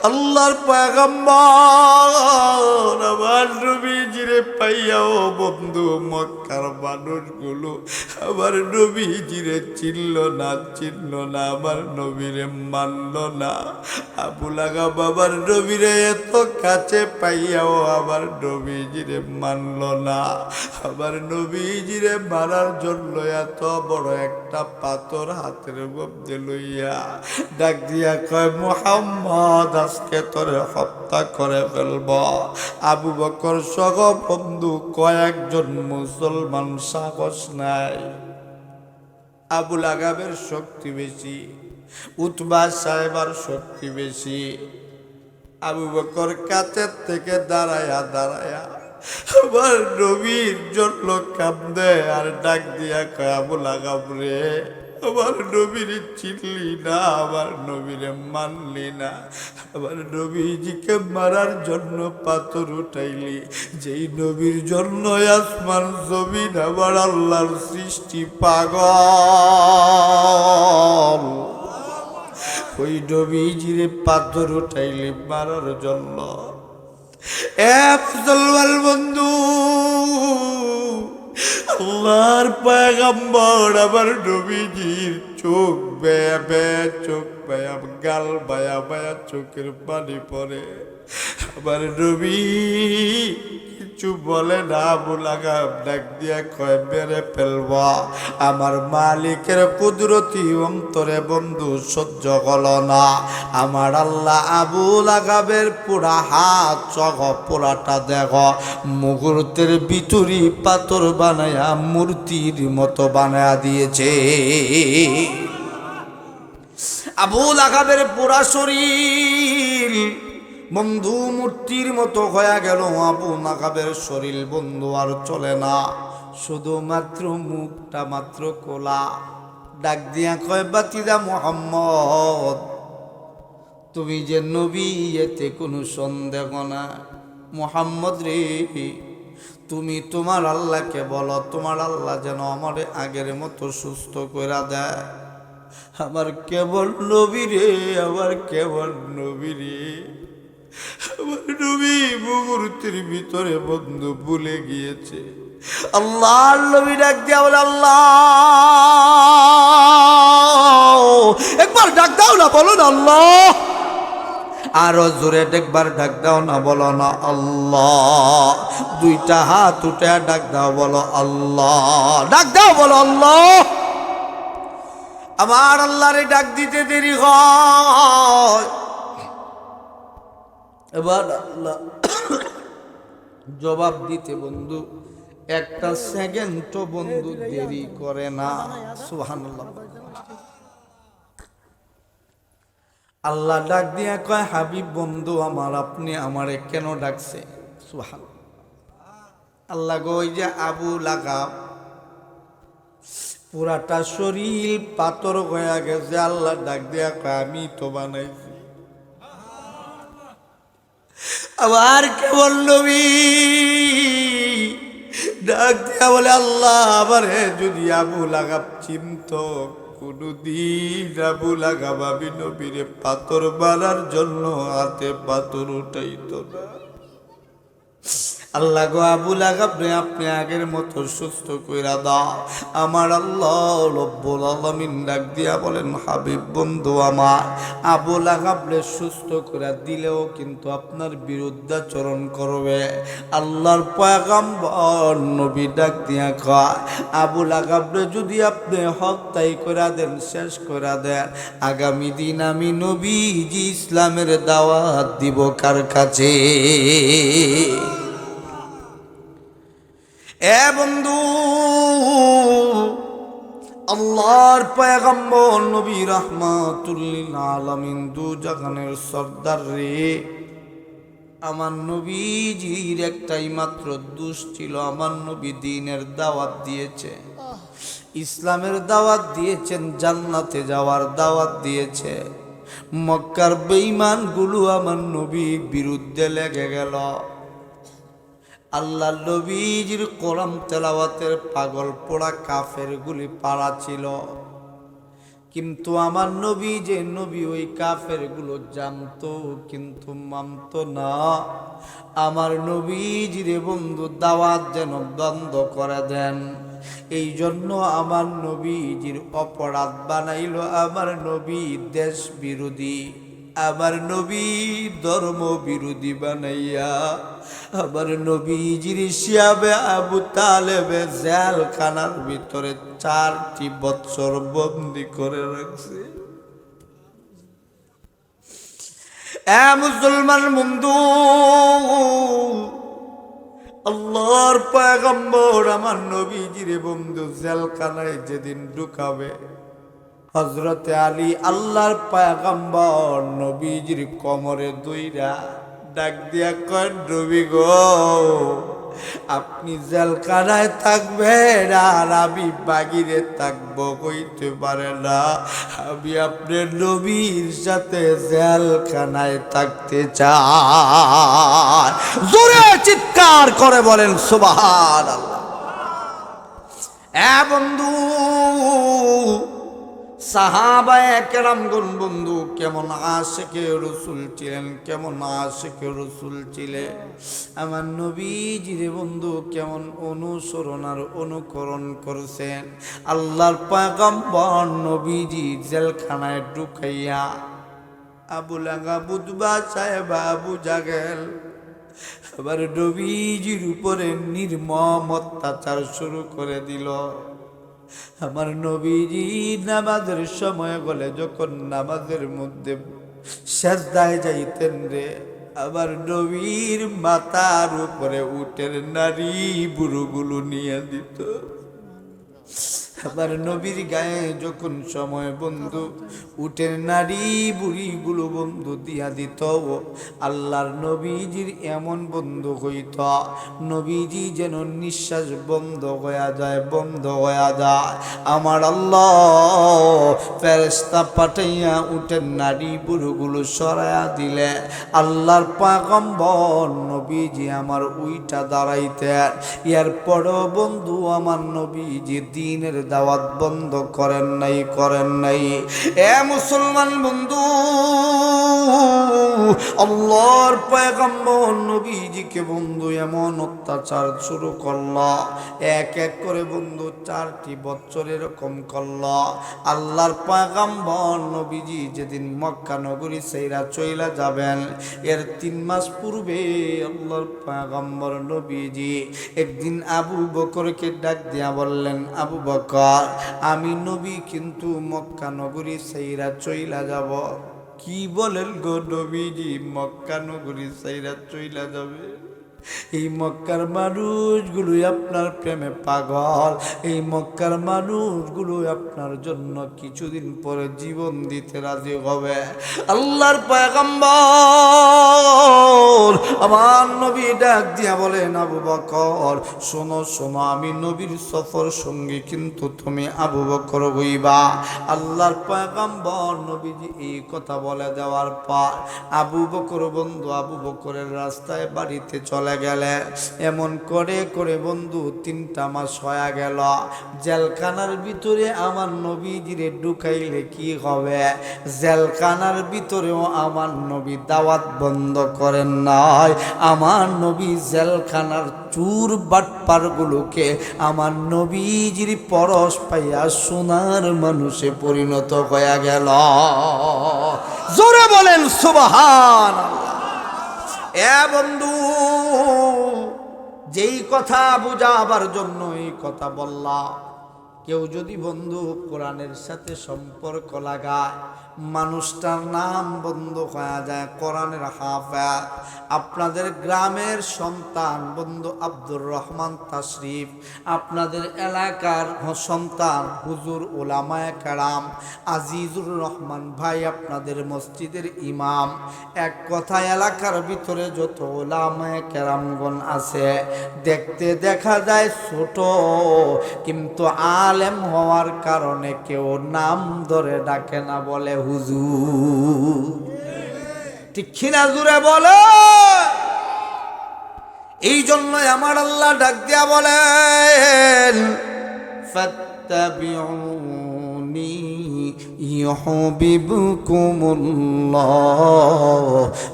আল্লাহর পয়গম্বর আমার নবীজিরে পাইয়াও বন্ধু মক্কার মানুষগুলো আমার নবীজিরে চিনল না, আমার নবীরে মানল না। আবু লাহাব বাবার নবীরে এত কাছে পাইয়াও আবার নবীজিরে মানল না, আবার নবীজিরে মারার জন্য এত বড় একটা পাথর হাতের মধ্যে লইয়া ডাক দিয়া কয় মুহাম্মদ আজকে তোরে হত্যা করে ফেলব। আবু বকর সহ বন্ধু কয়েকজন মুসলমান সাহস নাই। আবু লাহাবের শক্তি বেশি, উতবা সাহেবার শক্তি বেশি। আবু বকর কাছের থেকে দাঁড়ায়া দাঁড়ায়া আমার নবীর জন্য কান্দে আর ডাক দিয়া কয় আবু লাহাব রে, আমার নবীর চিনলি না, আমার নবীরে মানলি না, আমার নবীজিকে মারার জন্য পাথর উঠাইলি, যেই নবীর জন্য আসমান জমিন আমার আল্লাহর সৃষ্টি পাগল, ওই নবীজিরে পাথর উঠাইলি মারার জন্য। মুসলমান বন্ধু, আল্লাহর পয়গম্বর আমার নবীজির চোখ বেয়া বেয়া, চোখ বেয়া, গাল বায়া বায়া চোখের পানি পড়ে। আমার নবী কিছু বলে না। আবু লাহাব ডাক দিয়া কয় মেরে ফেলব। আমার মালিকের কুদরতি অন্তরে বন্ধু সহ্য হল না। আমার আল্লাহ আবু লাহাবের পুরা হাত সহ পুরাটা দেখ মুহূর্তের ভিতরি পাথর বানায়া মূর্তির মতো বানায়া দিয়েছে। আবু লাহাবের পুরা শরীর বন্ধু মূর্তির মতো হয়ে গেল। আবু লাহাবের শরীর বন্ধু আর চলে না, শুধুমাত্র মুখটা মাত্র কোলা। ডাক দিয়া কয় বাতিদা মুহাম্মদ, তুমি যে নবী এতে কোনো সন্দেহ না। মুহাম্মদ রে, তুমি তোমার আল্লাহকে বলো, তোমার আল্লাহ যেন আমারে আগের মতো সুস্থ করে দেয়। আমার কেবল নবী রে, আমার কেবল নবী রে, আমার নবী মুহূর্তের ভিতরে বন্ধু ভুলে গিয়েছে। আল্লাহর নবী ডাক দিয়া বলে, আল্লাহ, একবার ডাক দাও না, বলো না আল্লাহ। আরো জোরে একবার ডাক দাও না, বলো না আল্লাহ। দুইটা হাত উঠে ডাক দাও, বলো আল্লাহ। ডাক দাও, বলো আল্লাহ। আমার আল্লাহরে ডাক দিতে দেরি হয়, এবার আল্লাহ জবাব দিতে বন্ধু একটা সেকেন্ড বন্ধু দেরি করে না। সুবহানাল্লাহ। আল্লাহ ডাক দিয়া কয়, হাবিব বন্ধু আমার, আপনি আমারে কেন ডাকছে? সুবহানাল্লাহ। আল্লাহ গো, ওই যে আবু লাগাব পুরাটা শরীর পাথর হয়ে গেছে। আল্লাহ ডাক দিয়া কয়, আমি তো বানাইছি। আবার কেবল নবী ডাক দিয়া বলে, আল্লাহ, আমারে যদি আবু লাগাব চিনত, কোনদিন আবু লাগাব আমি নবীরে পাথর মারার জন্য হাতে পাথর উঠাইত না। আল্লাহ গো, আবু লাগাব রে আপনি আগের মতো সুস্থ কইরা দাও। আমার আল্লাহ রব্বুল আলামিন ডাক দিয়া বলেন, হাবিব বন্ধু আমার, আবু লাগাব রে সুস্থ কইরা দিলেও কিন্তু আপনার বিরুদ্ধাচরণ করবে। আল্লাহর পয়গম্বর নবী ডাক দিয়া কয়, আবু লাগাব রে যদি আপনি হত্যাই কইরা দেন, শেষ কইরা দেন, আগামী দিন আমি নবীজি ইসলামের দাওয়াত দিব কার কাছে? এ বন্ধু, আল্লাহর পয়গম্বর নবী রাহমাতুল লিল আলামিন, দু জাহানের সর্দার রে, আমার নবীজির একটাই মাত্র দোষ ছিল, আমার নবী দ্বীনের দাওয়াত দিয়েছে, ইসলামের দাওয়াত দিয়েছেন, জান্নাতে যাওয়ার দাওয়াত দিয়েছে। মক্কার বেঈমানগুলো আমার নবীর বিরুদ্ধে লেগে গেল। আল্লাহ নবীজির কোরআন তেলাওয়াতের পাগল পোড়া কাফের গুলি পাড়া ছিল, কিন্তু আমার নবী যে নবী, ওই কাফের গুলো জানতো কিন্তু মানতো না। আমার নবীজির বন্ধু দাওয়াত যেন বন্ধ করে দেন, এই জন্য আমার নবীজির অপরাধ বানাইল, আমার নবী দেশ বিরোধী, আমার নবী ধর্ম বিরোধী বানাইয়া আমার নবীজির শিয়াবে আবু তালেবে জেলখানার ভিতরে 4টি বছর বন্দি করে রাখছে। এ মুসলমান বন্ধু, আল্লাহর পয়গম্বর আমার নবীজির বন্ধু জেলখানায় যেদিন ঢুকাবে, হযরতে আলী আল্লাহর পয়গম্বর নবীজির কোমরে দুইরা ডাক দিয়া কয়, নবী গো, আপনি জেলখানায় থাকবেন আর আমি বাগিরে থাকবো, হইতে পারে না। আমি আপনার নবীর সাথে জেলখানায় থাকতে চাই। জোরে চিৎকার করে বলেন সুবহানাল্লাহ। এ বন্ধু, সাহাবায়ে কেরামগণ বন্ধু কেমন আশিকে রাসূল ছিলেন, কেমন আশিকে রাসূল ছিলেন। আমার নবীজির বন্ধু কেমন অনুসরণ আর অনুকরণ করছেন। আল্লাহর পয়গম্বর নবীজি জেলখানায় ঢুকাইয়া আবু লাগাব, উতবা সাহেব, আবু জাহেল আবার নবীজির উপরে নির্মম অত্যাচার শুরু করে দিল। আমার নবীজি নামাজের সময় বলে, যখন নামাজের মধ্যে সেজদায় যাইতেন রে, আমার নবীর মাথার উপরে উটের নারী বুড়োগুলো নিয়ে দিত। আবার নবীর গায়ে যখন সময় বন্ধু উটের নারী বুড়িগুলো বন্ধু দিয়া দিত, আল্লাহর নবীজির এমন বন্ধু হইত, নবীজি যেন নিঃশ্বাস বন্ধ হয়ে যায়, বন্ধ হয়ে যায়। আমার আল্লাহ ফেরেশতা পাঠাইয়া উটের নারী বুড়িগুলো সরাইয়া দিলে আল্লাহর পয়গম্বর নবীজি আমার উইটা দাঁড়াইতেন। এরপরও বন্ধু আমার নবীজি দ্বীনের দাওয়াত বন্ধ করেন নাই, করেন নাই। এ মুসলমান বন্ধু, আল্লাহর পয়গম্বর নবীজিকে বন্ধু এমন অত্যাচার শুরু করলো, এক এক করে বন্ধু 4টি বছর এরকম করলো। আল্লাহর পয়গম্বর নবীজি যেদিন মক্কা নগরী সেইরা চইলা যাবেন, এর 3 মাস পূর্বে আল্লাহর পয়গম্বর নবীজি একদিন আবু বকরকে ডাক দিয়া বললেন, আবু বকর, আমি নবী কিন্তু মক্কা নগরী সেইরা চইলা যাব। কি বলেন গো নবীজি, মক্কা নগরী সাইরা চইলা যাবে? এই মক্কার মানুষগুলো আপনার প্রেমে পাগল, এই মক্কার মানুষগুলো আপনার জন্য কিছুদিন পরে জীবন দিতে রাজি হবে। আল্লাহর পয়গম্বর আমার নবী ডাক দিয়া বলেন, আবু বকর শোনো শোনো, আমি নবীর সফর সঙ্গী, কিন্তু তুমি আবু বকর হইবা। আল্লাহর পয়গম্বর নবীজি এই কথা বলে দেওয়ার পর আবু বকর বন্ধু আবু বকরের রাস্তায় বাড়িতে চলে গেলে। এমন করে করে বন্ধু 3টা মাস হয়ে গেল। জেলখানার ভিতরে আমার নবীজিরে ঢুকাইলে কি হবে? জেলখানার ভিতরেও আমার নবী দাওয়াত বন্ধ করেন নাই। আমার নবী জেলখানার চুর বাটপার গুলোকে আমার নবীজির পরশ পাইয়া সোনার মানুষে পরিণত হয়ে গেল। জোরে বলেন সুবহানাল্লাহ। এ বন্ধু, যেই কথা বুঝাবার জন্য এই কথা বললাম, কেউ যদি বন্ধু কোরআনের সাথে সম্পর্ক লাগায়, মানুষটার নাম বন্ধ হয়ে যায় কোরআনের হাফেজ। আপনাদের গ্রামের সন্তান বন্ধু আব্দুর রহমান তাশরিফ, আপনাদের এলাকার সন্তান হুজুর উলামায়ে কেরাম আজিজুর রহমান ভাই আপনাদের মসজিদের ইমাম। এক কথা, এলাকার ভিতরে যত উলামায়ে কেরামগণ আছে, দেখতে দেখা যায় ছোট, কিন্তু আলেম হওয়ার কারণে কেউ নাম ধরে ডাকে না, বলে হুজুর। ঠিক কিনা জুড়ে বলে? এই জন্য আমার আল্লাহ ডাক দিয়া বলেন, ফাত্তাবিউনি ইউহিব্বুকুমুল্লাহ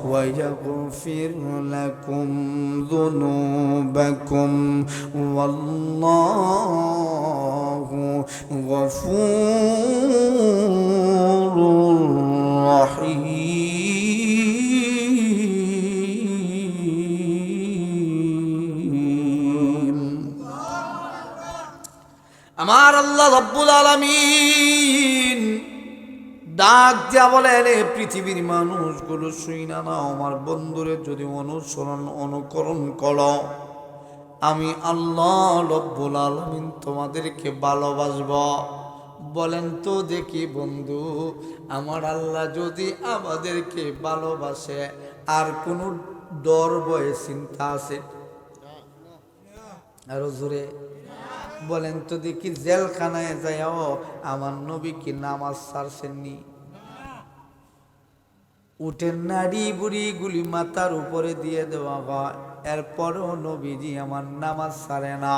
ওয়া ইয়াগফির লাকুম যুনুবাকুম ওয়াল্লাহু গফুরুর রহিম। আমার আল্লাহ রাব্বুল আলামিন ডাক দিয়া বলেন, পৃথিবীর মানুষগুলো শুইনা না, আমার বন্ধুরে যদি অনুকরণ করো, আমি আল্লাহ রাব্বুল আলামিন তোমাদেরকে ভালোবাসব। বলেন তো দেখি বন্ধু, আমার আল্লাহ যদি আমাদেরকে ভালোবাসে, আর কোনো ডর ভয় চিন্তা আছে? আরো জোরে বলেন তো দেখি, জেলখানায় যাইও আমার নবী কি নামাজ ছাড়ছেননি? উটের নাড়ি বুড়ি গুলি মাথার উপরে দিয়ে দেওয়া হয়, এরপরও নবীজি আমার নামাজ ছাড়ে না।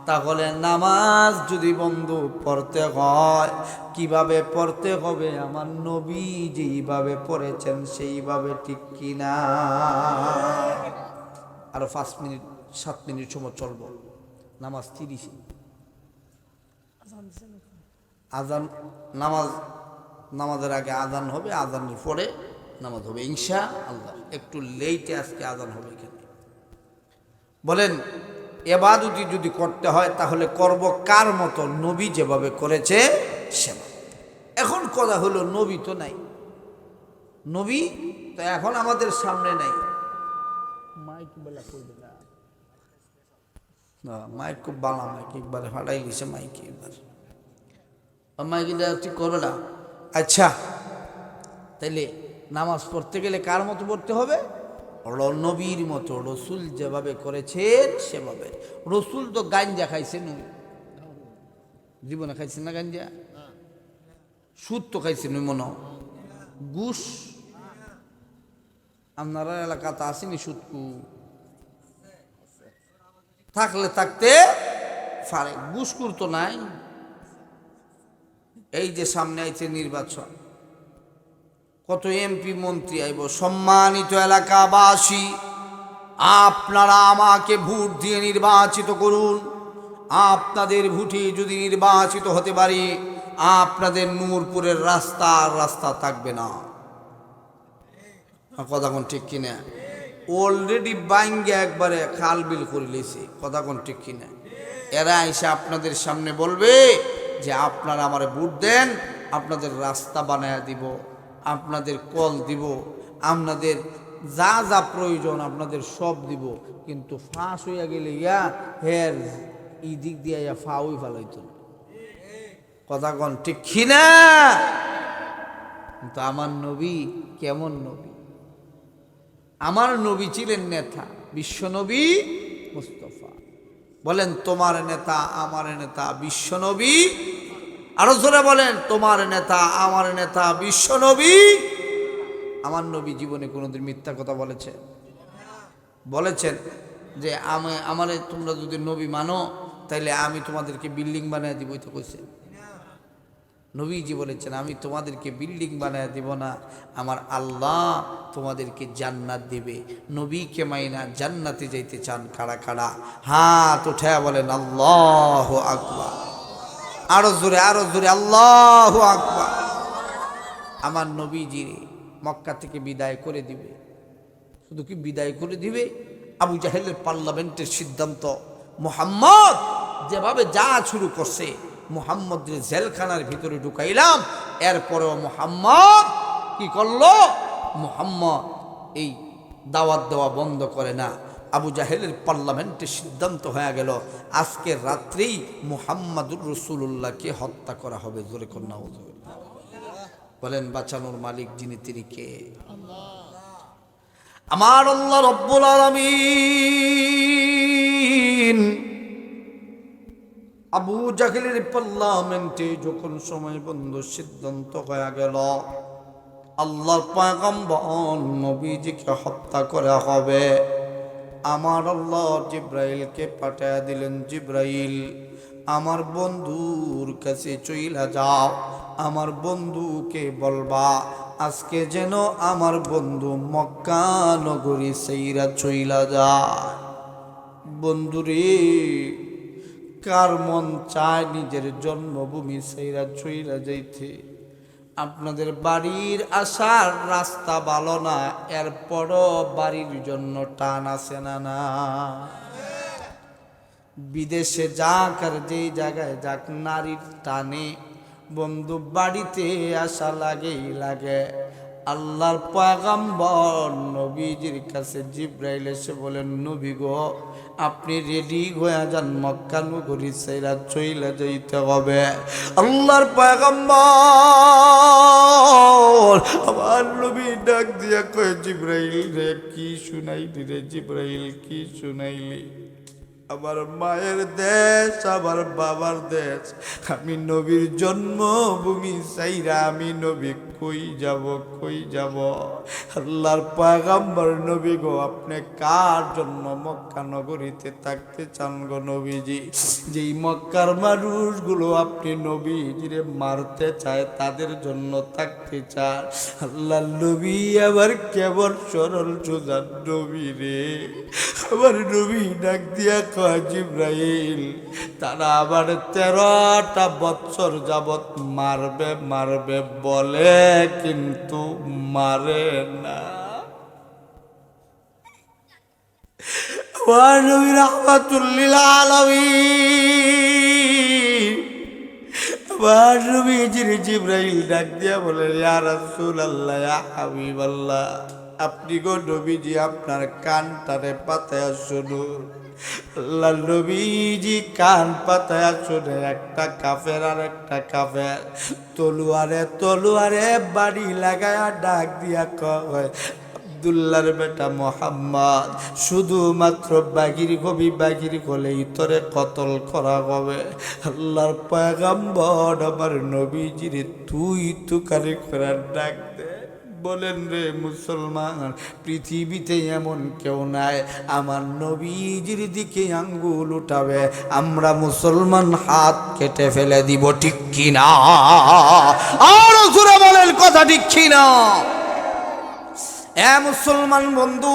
তাহলে নামাজ যদি বন্ধু পড়তে হয়, কিভাবে পড়তে হবে? আমার নবী যেইভাবে পড়েছেন সেইভাবে, ঠিক কিনা? আরো 5 মিনিট 7 মিনিট সময় চলবো, নামাজ 30। আজান নামাজের আগে আজান হবে, আজানের পরে নামাজ হবে ইনশাআল্লাহ। একটু লেটে আজকে আজান হবে। এখানে বলেন, ইবাদতি যদি করতে হয় তাহলে করব কার মতো? নবী যেভাবে করেছে সেবা। এখন কথা হলো, নবী তো নাই, নবী তো এখন আমাদের সামনে নাই। মাইক বেলা করবে না, মাইক খুব বালা, মাইক একবারে ফাটাই গেছে মাইক এবার। মাইকিটা ঠিক করবে না। আচ্ছা, তাইলে নামাজ পড়তে গেলে কার মতো পড়তে হবে? নবীর মতো, রসুল যেভাবে করেছেন সেভাবে। রসুল তো গাঞ্জা খাইছেন, জীবনে খাইছেন না গাঞ্জা? সুদ তো খাইছেন মনে, ঘুষ আপনারা এলাকাতে আসেনি সুদকু? থাকলে থাকতে পারে, ঘুষখোর তো নাই। এই যে সামনে আইছে নির্বাচন, কত এমপি মন্ত্রী আইব। সম্মানিত এলাকাবাসী, আপনারা আমাকে ভোট দিয়ে নির্বাচিত করুন। আপনাদের ভোটে যদি নির্বাচিত হতে পারি, আপনাদের নূরপুরের রাস্তা থাকবে না। কথা কোন ঠিক কিনা? অলরেডি বাইঙ্গে একবারে খাল বিল করে লিয়েছে। কথা কোন ঠিক কিনা? এরা এসে আপনাদের সামনে বলবে যে আপনারা আমারে ভোট দেন, আপনাদের রাস্তা বানায়া দিব, আপনাদের কল দিব, আপনাদের যা যা প্রয়োজন আপনাদের সব দিব। কিন্তু ফাঁস হইয়া গেলে হের এই দিক দিয়ে ফাউই ফালাইতো। কথা কন ঠিক কিনা? কিন্তু আমার নবী কেমন নবী? আমার নবী ছিলেন নেতা, বিশ্বনবী মুস্তাফা। বলেন তোমার নেতা আমার নেতা বিশ্বনবী। আরো জোরে বলেন, তোমার নেতা আমার নেতা বিশ্বনবী। আমার নবী জীবনে কোনোদিন মিথ্যা কথা বলেছেন যে আমারে তোমরা যদি নবী মানো তাইলে আমি তোমাদেরকে বিল্ডিং বানিয়ে দিব? তো কইছে নবীজি বলেছেন, আমি তোমাদেরকে বিল্ডিং বানিয়ে দিব না, আমার আল্লাহ তোমাদেরকে জান্নাত দেবে। নবীকে মাইনা জান্নাতে যাইতে চান কারা কারা? হাত উঠে বলেন আল্লাহু আকবার। আরো জোরে আল্লাহু আকবার। আমার নবীজি মক্কা থেকে বিদায় করে দিবে। শুধু কি বিদায় করে দিবে? আবু জাহেলের পার্লামেন্টের সিদ্ধান্ত, মুহাম্মদ যেভাবে যা শুরু করছে, মুহাম্মদের জেলখানার ভিতরে ঢুকাইলাম। এরপরেও মুহাম্মদ কি করলো? মুহাম্মদ এই দাওয়াত দেওয়া বন্ধ করে না। আবু জাহেলের পার্লামেন্টের সিদ্ধান্ত হয়ে গেল, আজকের রাত্রেই মুহাম্মাদুর রাসূলুল্লাহকে হত্যা করা হবে। জোরে কন্যা বলেন, বাঁচানোর মালিক যিনি তিনি কে? আমার আল্লাহ রব্বুল আলামিন। আবু জাহেলের পার্লামেন্টে যখন সময় বন্ধ সিদ্ধান্ত হয়ে গেল, আল্লাহর পয়গম্বর নবীজিকে হত্যা করা হবে, আমার আল্লাহ জিব্রাইলকে পাঠিয়ে দিলেন। জিব্রাইল, আমার বন্ধুর কাছে চইলা যাও, আমার বন্ধুকে বলবা আজকে যেন আমার বন্ধু মক্কা নগরী সেইরা চইলা যায়। বন্ধুরে, কার মন চায় নিজের জন্মভূমি সেইরা চইলা যাইতে? আপনাদের বাড়ির আসার রাস্তা ভালো না, এরপরও বাড়ির জন্য টান আছে না? বিদেশে যাক আর যেই জায়গায় যাক, নারীর টানে বন্ধু বাড়িতে আসা লাগে। আল্লাহর পয়গম্বর নবীজির কাছে জিব্রাইল এসে বলেন, নবী গো, আপনি রেডি হয়ে যান, মক্কা নগরী ছেড়ে চইলা যাইতে হবে। আল্লাহর পয়গম্বর আমার নবী ডাক দিয়া কয়, জিব্রাইল রে কি শুনাইলি রে? জিব্রাইল কি শুনাইলি? আমার মায়ের দেশ, আমার বাবার দেশ, আমি নবীর জন্মভূমি চাইরা আমি নবী কই যাব? আল্লাহর পয়গম্বর, নবী গো, আপনি কার জন্য মক্কা নগরীতে থাকতে চান গো নবীজি? যেই মক্কার মানুষগুলো আপনি নবীজিরে মারতে চায়, তাদের জন্য থাকতে চান। আল্লাহ নবী আবার কেবল সরল সোজা নবী রে। আমার নবী ডাক দিয়া কয়, জিব্রাইল, তারা আবার 13টা বছর যাবত মারবে বলে, কিন্তু মারে না। আমার নবী রাহমাতুল লিল আলামিন। আমার নবীজির জিব্রাইল ডাক দিয়া বলে, ইয়া রাসূলুল্লাহ, ইয়া হাবিবাল্লাহ, আপনি গো নবীজি আপনার কানটারে পাতায়া শুনুন। আল্লাহ নবীজি কান পাতায়া শুনে একটা কাফের আর একটা কাফের তলুয়ারে বাড়ি লাগায়া ডাক দিয়া কয়, আব্দুল্লাহর বেটা মোহাম্মদ, শুধুমাত্র বাগির হলেই তোরে কতল করা হবে। আল্লাহর পয়গম্বর আমার নবীজির তুই তুকারি করে ডাক দে। বলেন রে মুসলমান, পৃথিবীতে এমন কেউ নাই আমার নবীজির দিকে আঙ্গুল উঠাবে, আমরা মুসলমান হাত কেটে ফেলে দিব, ঠিক কিনা? আর জোরে বলেন কথা ঠিক কিনা? এ মুসলমান বন্ধু,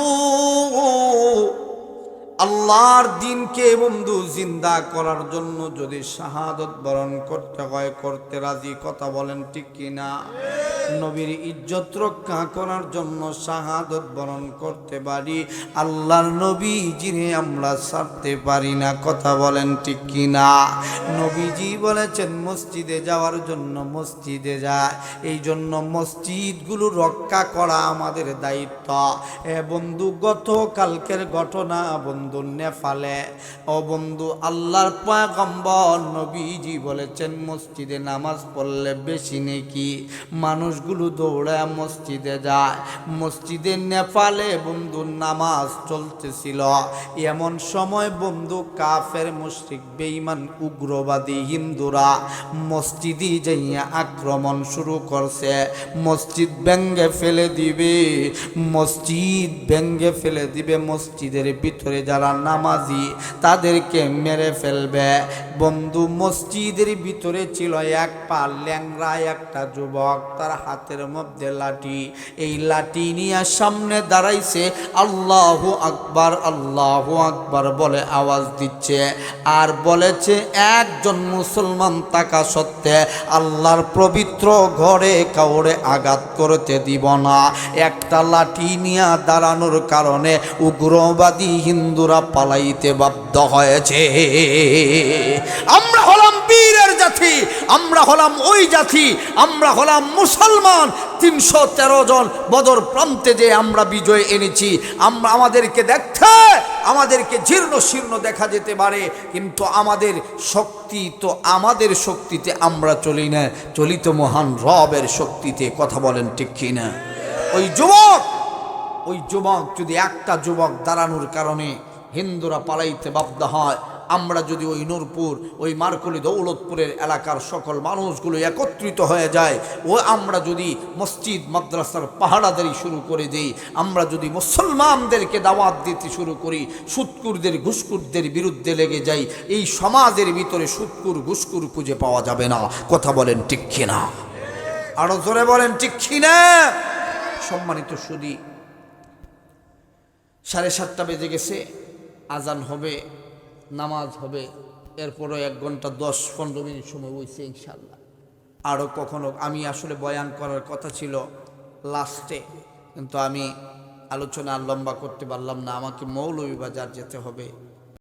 আল্লাহর দিনকে বন্ধু জিন্দা করার জন্য যদি শাহাদত বরণ করতে হয়, করতে রাজি, কথা বলেন ঠিক কিনা? নবীর ইজ্জত রক্ষা করার জন্য শাহাদত বরণ করতে পারি, আল্লাহর নবীজিরে আমরা ছাড়তে পারি না, কথা বলেন ঠিক কিনা? নবীজি বলেছেন মসজিদে যাওয়ার জন্য মসজিদে যায়, এই জন্য মসজিদগুলো রক্ষা করা আমাদের দায়িত্ব। এ বন্ধু, গতকালকের ঘটনা বন্ধু নেপালে। ও বন্ধু, আল্লাহর পয়গম্বর নবীজি বলেছেন মসজিদে নামাজ পড়লে বেশি নেকি। মানুষগুলো দৌড়ায় মসজিদে যায়। মসজিদে নেপালে বন্ধু নামাজ চলতেছিল, এমন সময় বন্ধু কাফের মুশরিক বেঈমান উগ্রবাদী হিন্দুরা মসজিদে যাইয়া আক্রমণ শুরু করছে। মসজিদ ভেঙ্গে ফেলে দিবে, মসজিদ ভেঙ্গে ফেলে দিবে। মসজিদের ভিতরে যারা নামাজি তাদেরকে মেরে ফেলবে। বন্ধু, মসজিদের ভিতরে ছিল এক পা ল্যাংড়া একটা যুবক, তার হাতের মধ্যে লাঠি। এই লাঠি নিয়ে সামনে দাঁড়াইছে, আল্লাহু আকবার আল্লাহু আকবার বলে আওয়াজ দিচ্ছে, আর বলেছে একজন মুসলমান থাকা সত্ত্বে আল্লাহর পবিত্র ঘরে কাউরে আঘাত করতে দিব না। একটা লাঠি নিয়ে দাঁড়ানোর কারণে উগ্রবাদী হিন্দুরা পালাইতে বাধ্য হয়েছে। আমরা হলাম বীরের জাতি, আমরা হলাম ওই জাতি, আমরা হলাম মুসলমান। 313 জন বদর প্রান্তে যে আমরা বিজয় এনেছি। আমরা আমাদেরকে দেখতে, আমাদেরকে জীর্ণ শীর্ণ দেখা যেতে পারে, কিন্তু আমাদের শক্তি তো আমাদের শক্তিতে আমরা চলি না, চলি তো মহান রবের শক্তিতে, কথা বলেন ঠিক কিনা? ওই যুবক যদি একটা যুবক দাঁড়ানোর কারণে হিন্দুরা পালাইতে বাধ্য হয়, আমরা যদি ওই নূরপুর, ওই মারকুলি দৌলতপুরের এলাকার সকল মানুষগুলো একত্রিত হয়ে যায়, ও আমরা যদি মসজিদ মাদ্রাসার পাহারাদারি শুরু করে দিই, আমরা যদি মুসলমানদেরকে দাওয়াত দিতে শুরু করি, সুৎকুরদের ঘুষকুরদের বিরুদ্ধে লেগে যাই, এই সমাজের ভিতরে সুৎকুর ঘুষকুর খুঁজে পাওয়া যাবে না, কথা বলেন ঠিক কিনা? আরো জোরে বলেন ঠিক কিনা? সম্মানিত সুধী, 7:30 বেজে গেছে, আজান হবে, নামাজ হবে, এরপরও 1 ঘন্টা 10-15 মিনিট সময় হয়েছে ইনশাল্লাহ। আরও কখনো আমি আসলে বয়ান করার কথা ছিল লাস্টে, কিন্তু আমি আলোচনা আর লম্বা করতে পারলাম না, আমাকে মৌলভীবাজার যেতে হবে।